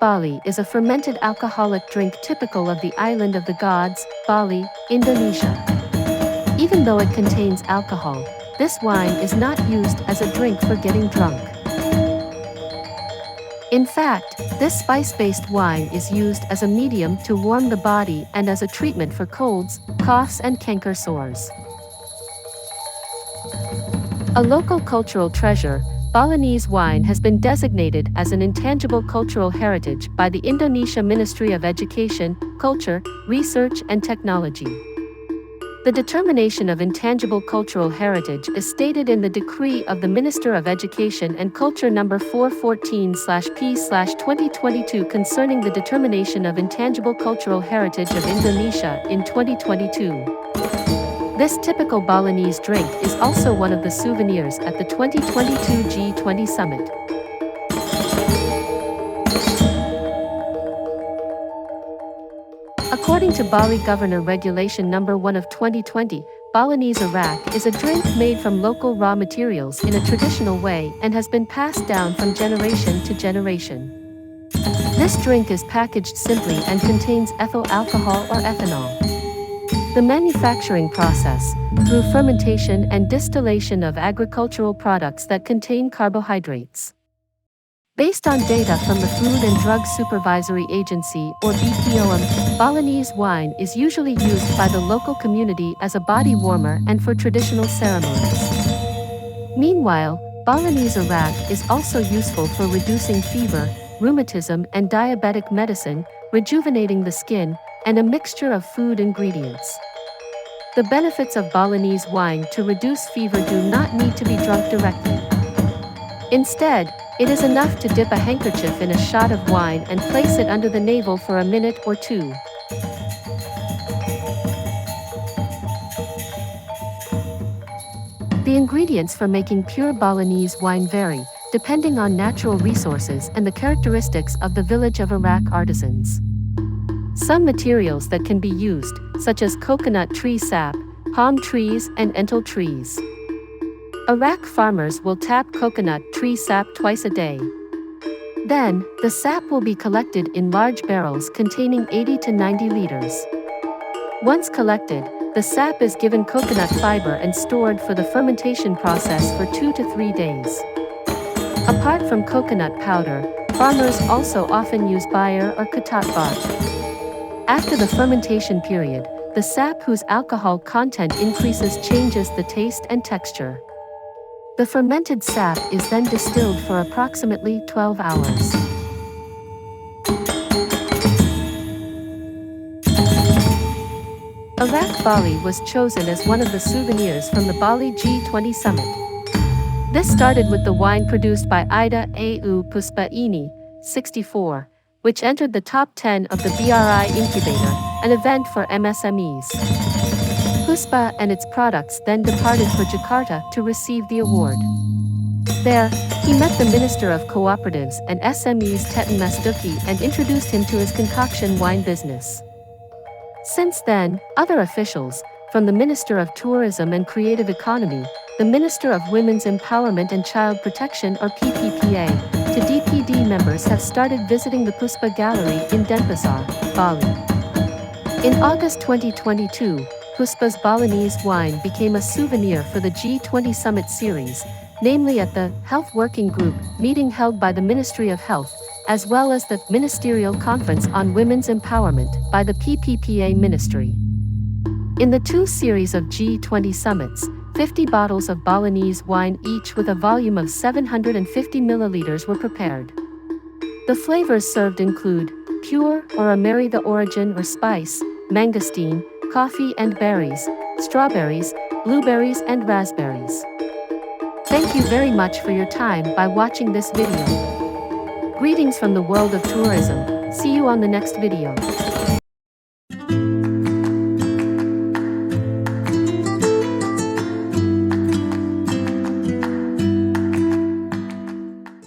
Bali is a fermented alcoholic drink typical of the island of the gods, Bali, Indonesia. Even though it contains alcohol, this wine is not used as a drink for getting drunk. In fact, this spice-based wine is used as a medium to warm the body and as a treatment for colds, coughs and canker sores. A local cultural treasure, Balinese wine has been designated as an Intangible Cultural Heritage by the Indonesia Ministry of Education, Culture, Research and Technology. The determination of Intangible Cultural Heritage is stated in the Decree of the Minister of Education and Culture No. 414/P/2022 concerning the determination of Intangible Cultural Heritage of Indonesia in 2022. This typical Balinese drink is also one of the souvenirs at the 2022 G20 Summit. According to Bali Governor Regulation No. 1 of 2020, Balinese Arak is a drink made from local raw materials in a traditional way and has been passed down from generation to generation. This drink is packaged simply and contains ethyl alcohol or ethanol. The manufacturing process, through fermentation and distillation of agricultural products that contain carbohydrates. Based on data from the Food and Drug Supervisory Agency or BPOM, Balinese wine is usually used by the local community as a body warmer and for traditional ceremonies. Meanwhile, Balinese Arak is also useful for reducing fever, rheumatism and diabetic medicine, rejuvenating the skin, and a mixture of food ingredients. The benefits of Balinese wine to reduce fever do not need to be drunk directly. Instead, it is enough to dip a handkerchief in a shot of wine and place it under the navel for a minute or two. The ingredients for making pure Balinese wine vary, depending on natural resources and the characteristics of the village of Arak artisans. Some materials that can be used, such as coconut tree sap, palm trees and entel trees. Arak farmers will tap coconut tree sap twice a day. Then, the sap will be collected in large barrels containing 80 to 90 liters. Once collected, the sap is given coconut fiber and stored for the fermentation process for 2 to 3 days. Apart from coconut powder, farmers also often use bayar or katat bark. After the fermentation period, the sap whose alcohol content increases changes the taste and texture. The fermented sap is then distilled for approximately 12 hours. Arak Bali was chosen as one of the souvenirs from the Bali G20 Summit. This started with the wine produced by Ida Au Puspa Ini, 64, which entered the top 10 of the BRI Incubator, an event for MSMEs. Puspa and its products then departed for Jakarta to receive the award. There, he met the Minister of Cooperatives and SMEs Tetan Masduki and introduced him to his concoction wine business. Since then, other officials, from the Minister of Tourism and Creative Economy, the Minister of Women's Empowerment and Child Protection or PPPA, to DPD members have started visiting the Puspa Gallery in Denpasar, Bali. In August 2022, Puspa's Balinese wine became a souvenir for the G20 Summit series, namely at the Health Working Group meeting held by the Ministry of Health, as well as the Ministerial Conference on Women's Empowerment by the PPPA Ministry. In the two series of G20 summits, 50 bottles of Balinese wine each with a volume of 750 milliliters were prepared. The flavors served include pure or ameri the origin or spice, mangosteen, coffee and berries, strawberries, blueberries and raspberries. Thank you very much for your time by watching this video. Greetings from the world of tourism. See you on the next video.